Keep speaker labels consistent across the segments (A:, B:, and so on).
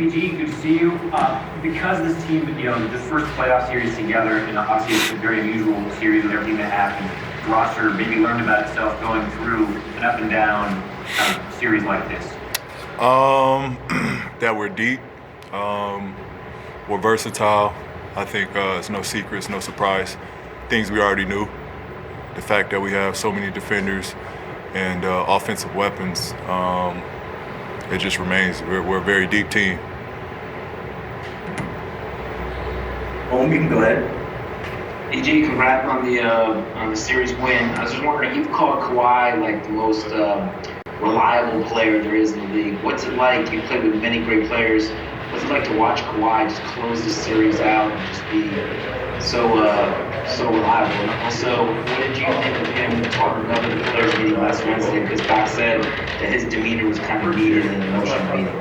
A: PG, good to see you. Because this team, this first playoff series together, and obviously it's a very unusual series with everything that happened, the roster maybe learned about itself going through an up and down kind of series like this.
B: That we're deep. We're versatile. I think it's no secret, it's no surprise. Things we already knew. The fact that we have so many defenders and offensive weapons, it just remains. We're a very deep team.
C: You can go ahead.
D: PG, congrats on the series win. I was just wondering, you've called Kawhi like the most reliable player there is in the league. What's it like? You played with many great players. What's it like to watch Kawhi just close the series out and just be so reliable? And also, what did you think of him talking about the players meeting last Wednesday? Because Doc said that his demeanor was kind of needed in an emotional meeting.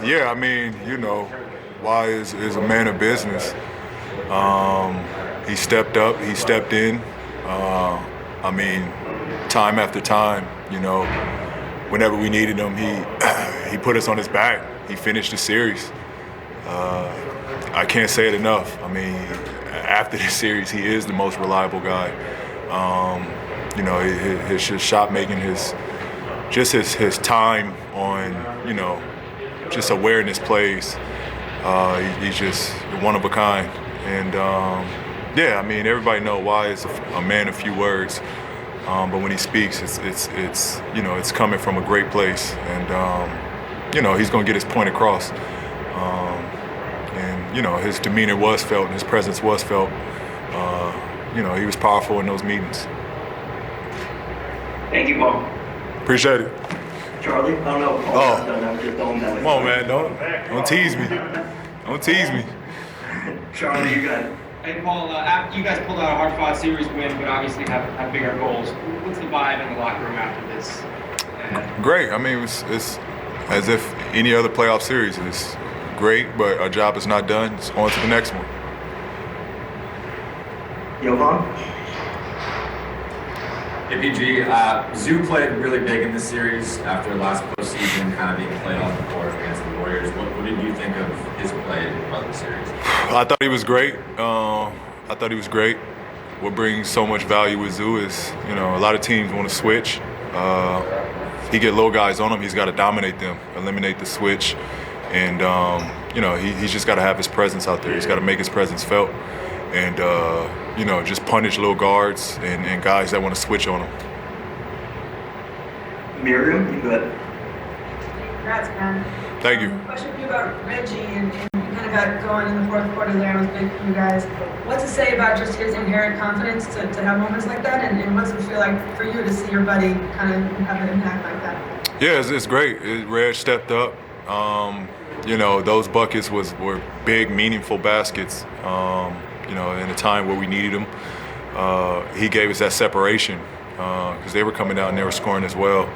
B: Yeah, I mean, Kawhi is a man of business. He stepped up, he stepped in. Time after time, whenever we needed him, he put us on his back. He finished the series. I can't say it enough. After this series, he is the most reliable guy. His shot making, his time on, just awareness plays. He's just one of a kind. And everybody knows why is a man of few words. But when he speaks, it's coming from a great place, and he's going to get his point across. His demeanor was felt, and his presence was felt. He was powerful in those meetings.
D: Thank you, Paul.
B: Appreciate it.
C: Charlie? I don't know. I'm just throwing that.
B: Come on, man. Don't tease me. Don't tease me.
C: Charlie, you got it.
A: Hey, Paul, after you guys pulled out a hard-fought series win, but obviously have bigger goals, what's the vibe in the locker room after this?
B: Great. It's as if any other playoff series. It's great, but our job is not done. It's on to the next one.
C: Johan?
E: Hey, PG, Zoo played really big in this series after last postseason, kind of being played off the court against the Warriors. What did you think of his play throughout the series?
B: I thought he was great. What brings so much value with Zoo is, a lot of teams want to switch. He get low guys on him. He's got to dominate them, eliminate the switch, and he's just got to have his presence out there. He's got to make his presence felt, and just punish little guards and guys that want to switch on him.
C: Miriam, you go ahead.
F: Congrats, man.
B: Thank you.
F: Question for you about Reggie and kind of got going in the fourth quarter there. It was big for you guys. What's it say about just his inherent confidence to have moments like that? And what's it feel like for you to see your buddy kind of have an impact like that?
B: Yeah, it's great. Reg stepped up. Those buckets were big, meaningful baskets. In a time where we needed him. He gave us that separation because they were coming down and they were scoring as well.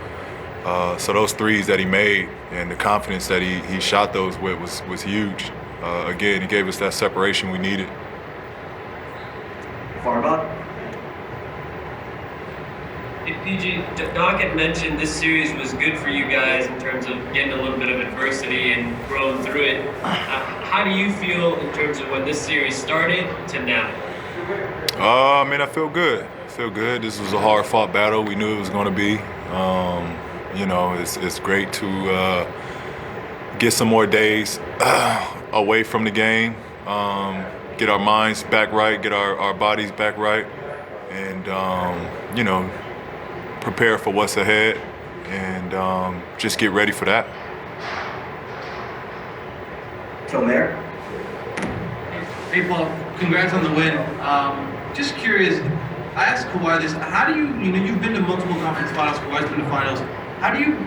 B: So those threes that he made and the confidence that he shot those with was huge. Again, he gave us that separation we needed.
C: Farbot?
G: Hey, PG, Doc had mentioned this series was good for you guys in terms of getting a little bit of adversity and growing through it. How do you feel in terms of when this series started to now?
B: I feel good. This was a hard-fought battle. We knew it was going to be. It's great to get some more days away from the game, get our minds back right, get our bodies back right, and prepare for what's ahead, and just get ready for that.
C: Tomer?
H: Hey, Paul, congrats on the win. Just curious, I asked Kawhi this, how do you've been to multiple conference finals, Kawhi's been to finals, how do you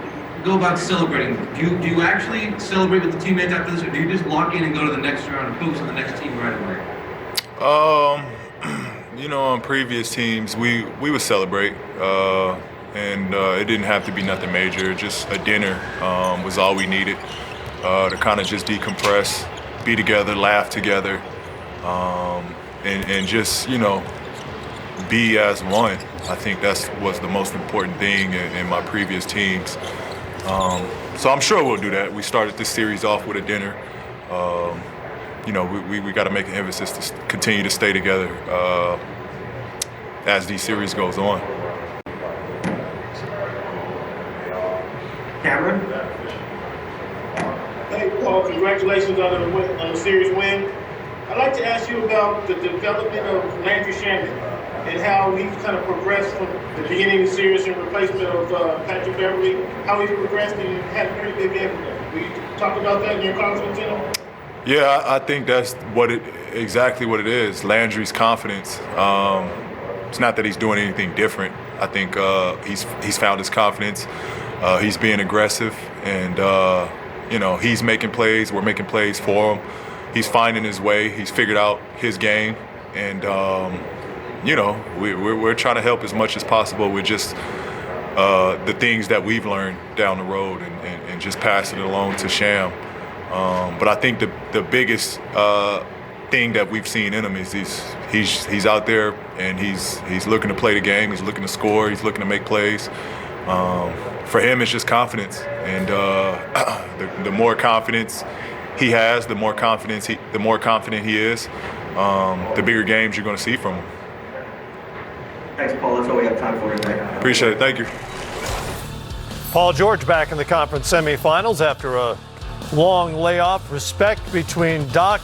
H: go about celebrating? Do you actually celebrate with the teammates after this, or do you just lock in and go to the next round and focus on the next team right away?
B: On previous teams, we would celebrate, and it didn't have to be nothing major. Just a dinner was all we needed to kind of just decompress, be together, laugh together, and just, be as one. I think that's was the most important thing in my previous teams. So I'm sure we'll do that. We started this series off with a dinner. You know, we got to make an emphasis to continue to stay together as these series goes on.
C: Cameron?
I: Hey, Paul, congratulations on the series win. I'd like to ask you about the development of Landry Shamet and how he's kind of progressed from the beginning of the series in replacement of Patrick Beverly, how he's progressed and had a pretty big game. Will you talk about that in your confidence in him?
B: Yeah, I think that's exactly what it is. Landry's confidence. It's not that he's doing anything different. I think he's found his confidence. He's being aggressive, and you know, he's making plays. We're making plays for him. He's finding his way. He's figured out his game, and you know, we're trying to help as much as possible with just the things that we've learned down the road, and just passing it along to Sham. But I think the biggest thing that we've seen in him is he's out there and he's looking to play the game. He's looking to score. He's looking to make plays. For him, it's just confidence, and the more confidence he has, the more confident he is, the bigger games you're going to see from him.
C: Thanks, Paul. That's all we have time for today.
B: Appreciate it. Thank you.
J: Paul George back in the conference semifinals after a long layoff. Respect between Doc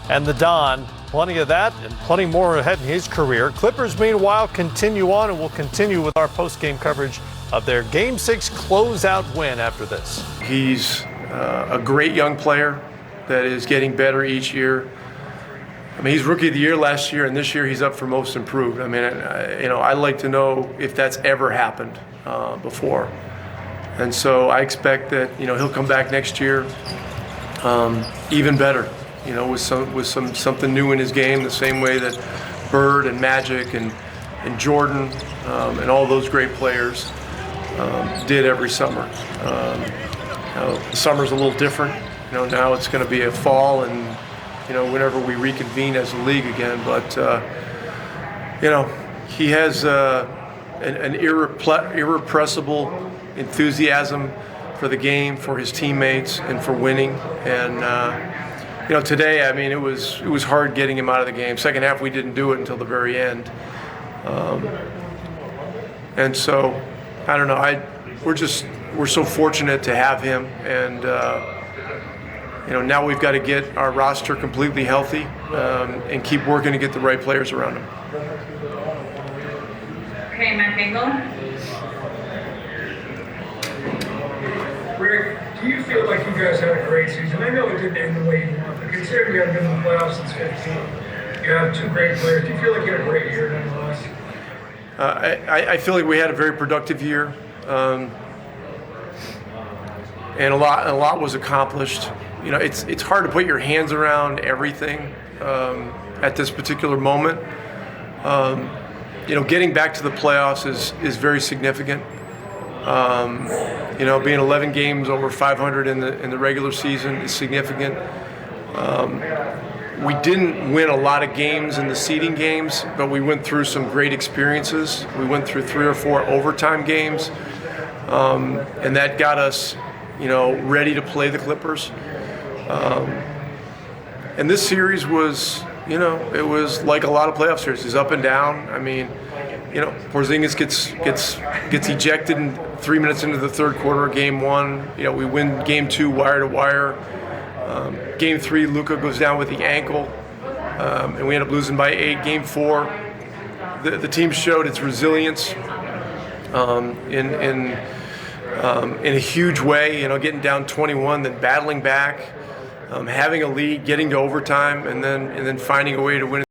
J: and the Don. Plenty of that and plenty more ahead in his career. Clippers, meanwhile, continue on, and we'll continue with our post-game coverage of their Game 6 closeout win after this.
K: He's a great young player that is getting better each year. I mean, he's Rookie of the Year last year, and this year he's up for Most Improved. I mean, you know, I'd like to know if that's ever happened before. And so I expect that, you know, he'll come back next year even better, you know, with something new in his game, the same way that Bird and Magic and Jordan and all those great players did every summer. You know, the summer's a little different. You know, now it's going to be a fall, and you know, whenever we reconvene as a league again. But you know, he has an irrepressible enthusiasm for the game, for his teammates, and for winning. And you know, today, I mean, it was hard getting him out of the game. Second half, we didn't do it until the very end. And so, I don't know. We're so fortunate to have him, and you know, now we've got to get our roster completely healthy and keep working to get the right players around him.
L: Okay, Matt Bingle.
M: Rick, do you feel like you guys had a great season? I know it didn't end the way you want, but considering you haven't been in the playoffs since 15, you have two great players. Do you feel like you had a great year nonetheless?
K: I feel like we had a very productive year, and a lot was accomplished. You know, it's hard to put your hands around everything at this particular moment. You know, getting back to the playoffs is very significant. You know, being 11 games over 500 in the regular season is significant. We didn't win a lot of games in the seeding games, but we went through some great experiences. We went through 3 or 4 overtime games, and that got us, you know, ready to play the Clippers. And this series was, you know, it was like a lot of playoff series. It's up and down. I mean, you know, Porzingis gets ejected in 3 minutes into the third quarter of Game 1. You know, we win Game 2 wire to wire. Game 3, Luka goes down with the ankle, and we end up losing by 8. Game 4, the team showed its resilience in a huge way. You know, getting down 21, then battling back, having a lead, getting to overtime, and then finding a way to win